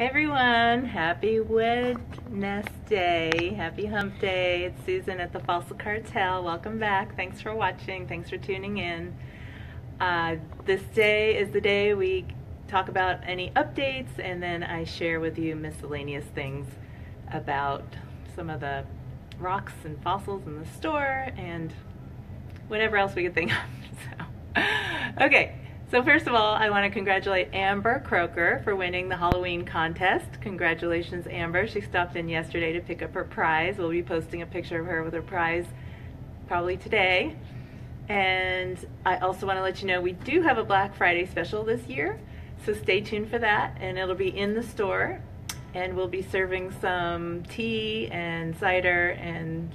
Hey everyone, happy Wednesday, happy hump day. It's Susan at the Fossil Cartel. Welcome back. Thanks for watching. Thanks for tuning in. This day is the day we talk about any updates, and then I share with you miscellaneous things about some of the rocks and fossils in the store and whatever else we could think of. Okay. So first of all, I want to congratulate Amber Croker for winning the Halloween contest. Congratulations, Amber. She stopped in yesterday to pick up her prize. We'll be posting a picture of her with her prize probably today. And I also want to let you know we do have a Black Friday special this year, so stay tuned for that. And it'll be in the store, and we'll be serving some tea and cider and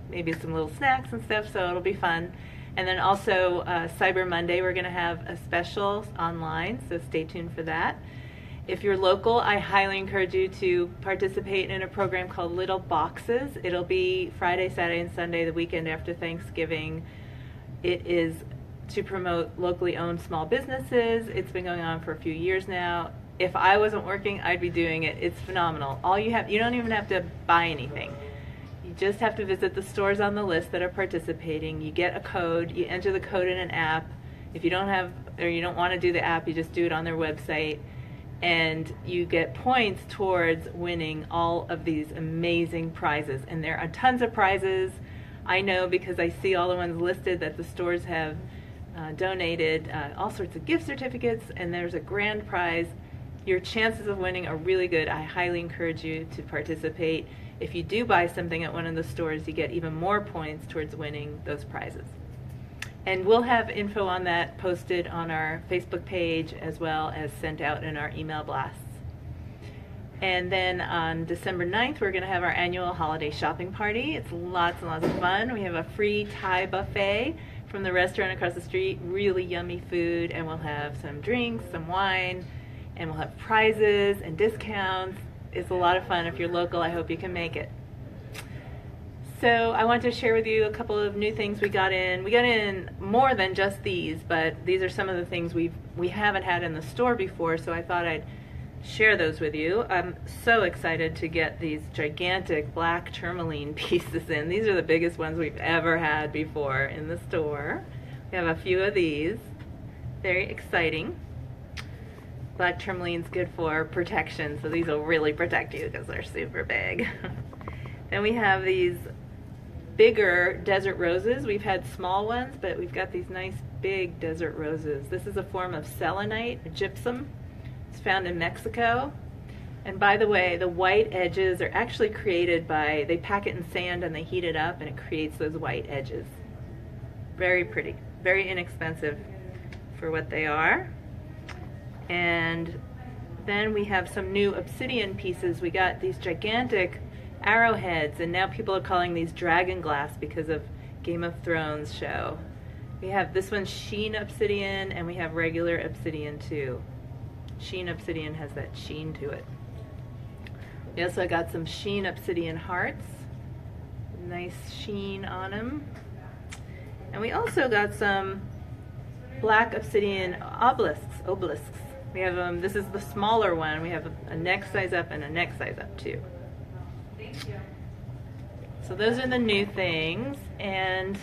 maybe some little snacks and stuff, so it'll be fun. And then also Cyber Monday, we're going to have a special online, so stay tuned for that. If you're local, I highly encourage you to participate in a program called Little Boxes. It'll be Friday, Saturday, and Sunday, the weekend after Thanksgiving. It is to promote locally owned small businesses. It's been going on for a few years now. If I wasn't working, I'd be doing it. It's phenomenal. You don't even have to buy anything. You just have to visit the stores on the list that are participating. You get a code, you enter the code in an app. If you don't have, or you don't want to do the app, you just do it on their website, and you get points towards winning all of these amazing prizes. And there are tons of prizes. I know because I see all the ones listed that the stores have donated all sorts of gift certificates, and there's a grand prize. Your chances of winning are really good. I highly encourage you to participate. If you do buy something at one of the stores, you get even more points towards winning those prizes. And we'll have info on that posted on our Facebook page as well as sent out in our email blasts. And then on December 9th, we're going to have our annual holiday shopping party. It's lots and lots of fun. We have a free Thai buffet from the restaurant across the street, really yummy food, and we'll have some drinks, some wine, and we'll have prizes and discounts. It's a lot of fun. If you're local, I hope you can make it. So I want to share with you a couple of new things we got in. We got in more than just these, but these are some of the things we haven't had in the store before, so I thought I'd share those with you. I'm so excited to get these gigantic black tourmaline pieces in. These are the biggest ones we've ever had before in the store. We have a few of these. Very exciting. Black tourmaline's good for protection, so these will really protect you because they're super big. Then we have these bigger desert roses. We've had small ones, but we've got these nice big desert roses. This is a form of selenite, or gypsum. It's found in Mexico. And by the way, the white edges are actually created by, they pack it in sand and they heat it up and it creates those white edges. Very pretty, very inexpensive for what they are. And then we have some new obsidian pieces. We got these gigantic arrowheads, and now people are calling these dragon glass because of Game of Thrones show. We have this one sheen obsidian, and we have regular obsidian too. Sheen obsidian has that sheen to it. We also got some sheen obsidian hearts. Nice sheen on them. And we also got some black obsidian obelisks. We have this is the smaller one. We have a neck size up and a neck size up too. Thank you. So those are the new things. And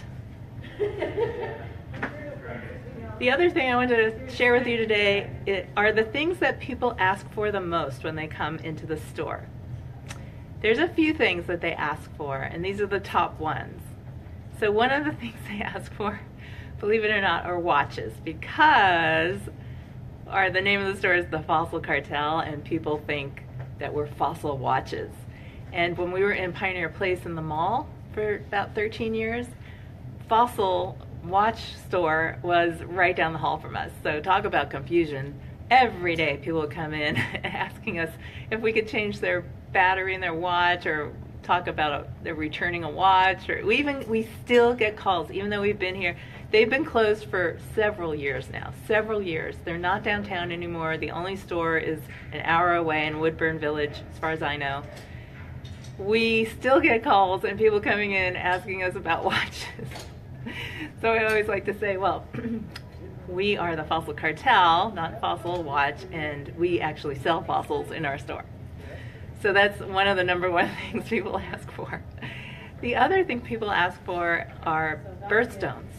the other thing I wanted to share with you today are the things that people ask for the most when they come into the store. There's a few things that they ask for, and these are the top ones. So one of the things they ask for, believe it or not, are watches, because the name of the store is the Fossil Cartel, and people think that we're fossil watches. And when we were in Pioneer Place in the mall for about 13 years, Fossil watch store was right down the hall from us. So talk about confusion. Every day people would come in asking us if we could change their battery in their watch, or talk about they're returning a watch, or we still get calls even though we've been here. They've been closed for several years now, several years. They're not downtown anymore. The only store is an hour away in Woodburn Village, as far as I know. We still get calls and people coming in asking us about watches. So I always like to say, well, we are the Fossil Cartel, not Fossil Watch, and we actually sell fossils in our store. So that's one of the number one things people ask for. The other thing people ask for are birthstones.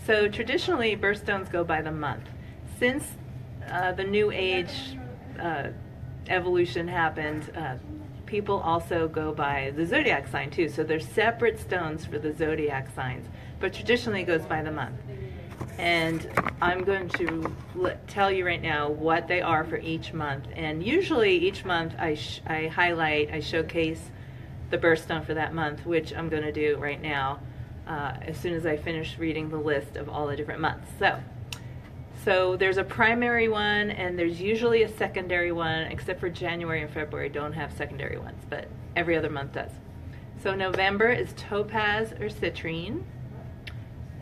So traditionally, birthstones go by the month. Since the New Age evolution happened, people also go by the zodiac sign too. So there's separate stones for the zodiac signs, but traditionally it goes by the month. And I'm going to tell you right now what they are for each month. And usually each month I showcase the birthstone for that month, which I'm going to do right now as soon as I finish reading the list of all the different months. So there's a primary one, and there's usually a secondary one, except for January and February don't have secondary ones, but every other month does. So November is Topaz or Citrine.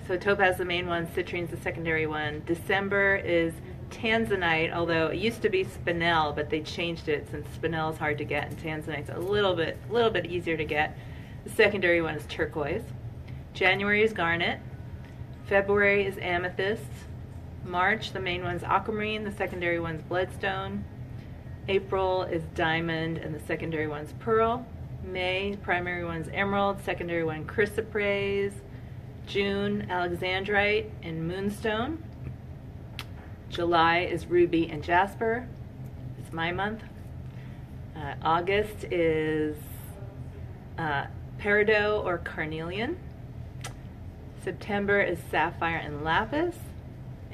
So Topaz is the main one, Citrine is the secondary one. December is Tanzanite, although it used to be Spinel, but they changed it since Spinel is hard to get and Tanzanite's a little bit easier to get. The secondary one is turquoise. January is garnet. February is amethyst. March, the main one's aquamarine, the secondary one's bloodstone. April is diamond, and the secondary one's pearl. May, primary one's emerald, secondary one chrysoprase. June, alexandrite and moonstone. July is ruby and jasper. It's my month. August is peridot or carnelian. September is sapphire and lapis.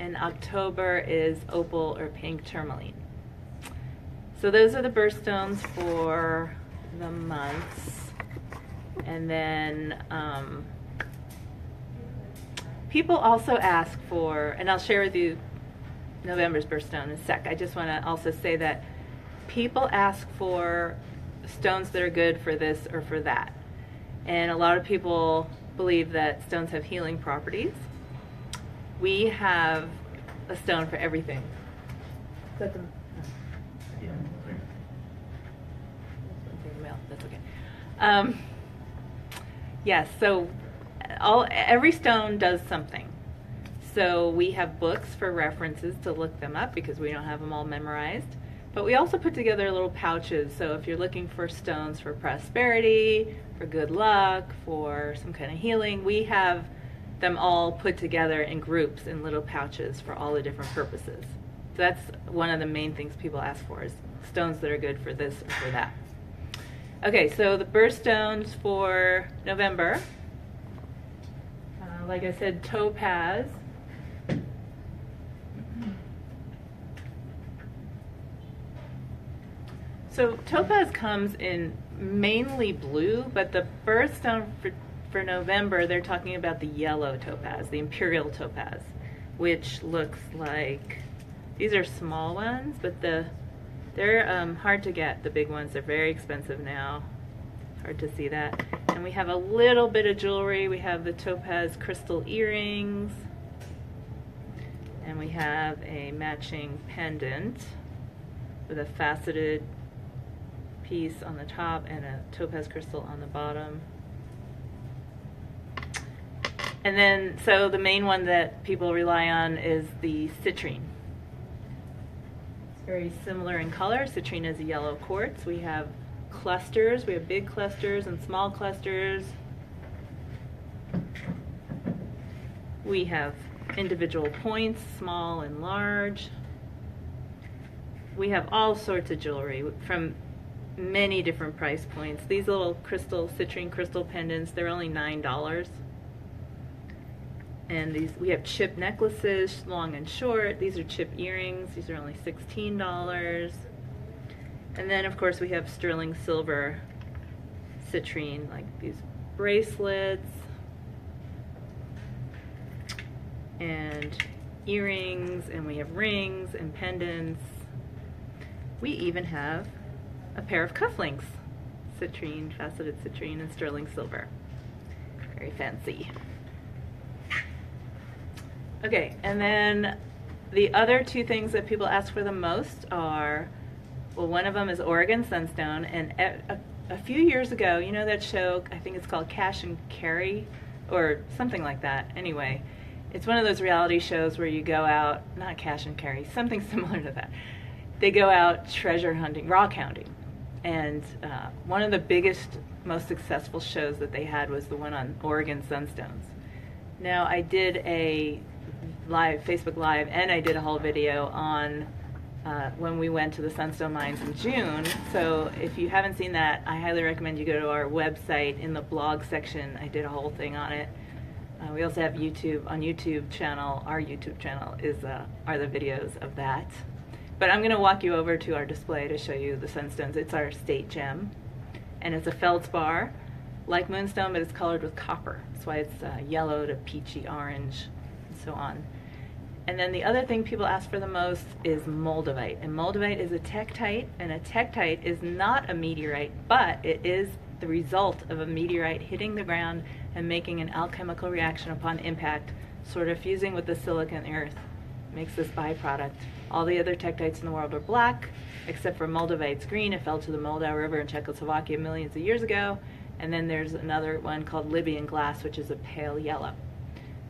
And October is opal or pink tourmaline. So those are the birthstones for the months. And then people also ask for, and I'll share with you November's birthstone in a sec. I just want to also say that people ask for stones that are good for this or for that. And a lot of people believe that stones have healing properties. We have a stone for everything. That's okay. Yes, so every stone does something. So we have books for references to look them up because we don't have them all memorized. But we also put together little pouches. So if you're looking for stones for prosperity, for good luck, for some kind of healing, we have them all put together in groups in little pouches for all the different purposes. So that's one of the main things people ask for, is stones that are good for this or for that. Okay, so the birthstones for November, like I said, topaz. So topaz comes in mainly blue, but the birthstone for November, they're talking about the yellow topaz, the imperial topaz, which looks like, these are small ones, but they're hard to get, the big ones. They're very expensive now. Hard to see that. And we have a little bit of jewelry. We have the topaz crystal earrings, and we have a matching pendant with a faceted piece on the top and a topaz crystal on the bottom. And then, so the main one that people rely on is the citrine. It's very similar in color. Citrine is a yellow quartz. We have clusters. We have big clusters and small clusters. We have individual points, small and large. We have all sorts of jewelry from many different price points. These little citrine crystal pendants, they're only $9. And these, we have chip necklaces, long and short. These are chip earrings. These are only $16. And then, of course, we have sterling silver citrine, like these bracelets and earrings, and we have rings and pendants. We even have a pair of cufflinks, citrine, faceted citrine, and sterling silver. Very fancy. Okay, and then the other two things that people ask for the most are, well, one of them is Oregon Sunstone, and a few years ago, you know that show, I think it's called Cash and Carry, or something like that, anyway, It's one of those reality shows where you go out, not cash and carry, something similar to that. They go out treasure hunting, rock hounding. And one of the biggest, most successful shows that they had was the one on Oregon Sunstones. Now, I did a live, Facebook Live, and I did a whole video on when we went to the Sunstone Mines in June. So if you haven't seen that, I highly recommend you go to our website. In the blog section, I did a whole thing on it. We also have YouTube, on YouTube channel, our YouTube channel are the videos of that. But I'm going to walk you over to our display to show you the Sunstones. It's our state gem, and it's a feldspar, like moonstone, but it's colored with copper. That's why it's yellow to peachy orange, and so on. And then the other thing people ask for the most is Moldavite. And Moldavite is a tektite, and a tektite is not a meteorite, but it is the result of a meteorite hitting the ground and making an alchemical reaction upon impact, sort of fusing with the silicon earth. Makes this byproduct. All the other tektites in the world are black, except for Moldavite's green. It fell to the Moldau River in Czechoslovakia millions of years ago. And then there's another one called Libyan glass, which is a pale yellow.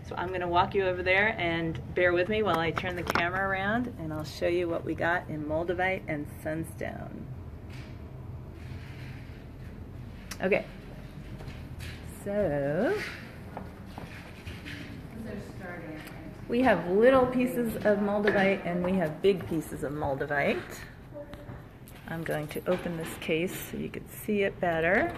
So I'm going to walk you over there, and bear with me while I turn the camera around, and I'll show you what we got in Moldavite and Sunstone. Okay, so we have little pieces of Moldavite and we have big pieces of Moldavite. I'm going to open this case so you can see it better.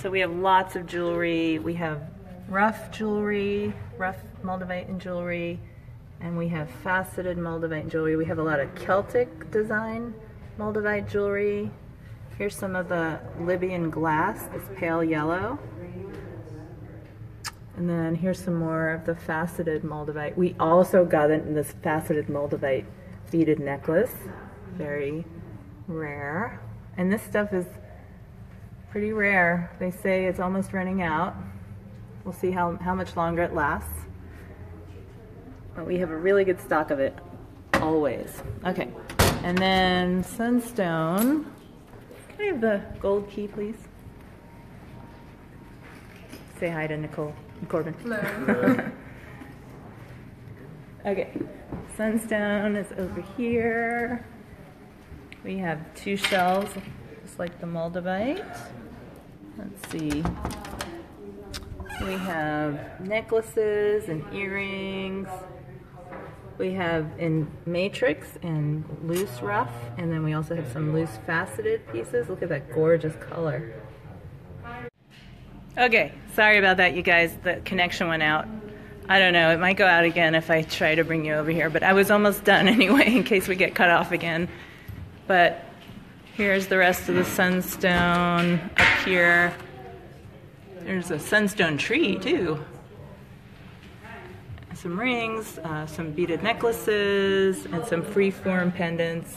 So we have lots of jewelry. We have rough jewelry, rough Moldavite and jewelry, and we have faceted Moldavite and jewelry. We have a lot of Celtic design Moldavite jewelry. Here's some of the Libyan glass, this pale yellow. And then here's some more of the faceted Moldavite. We also got in this faceted Moldavite beaded necklace. Very rare. And this stuff is pretty rare. They say it's almost running out. We'll see how much longer it lasts. But we have a really good stock of it, always. Okay, and then Sunstone. Can I have the gold key, please? Say hi to Nicole Corbin. Hello. Okay, Sunstone is over here. We have two shells, just like the Moldavite. Let's see. We have necklaces and earrings. We have in matrix and loose rough, and then we also have some loose faceted pieces. Look at that gorgeous color. Okay, sorry about that, you guys. The connection went out. I don't know, it might go out again if I try to bring you over here, but I was almost done anyway in case we get cut off again. But here's the rest of the Sunstone up here. There's a Sunstone tree too. Some rings, some beaded necklaces, and some free-form pendants.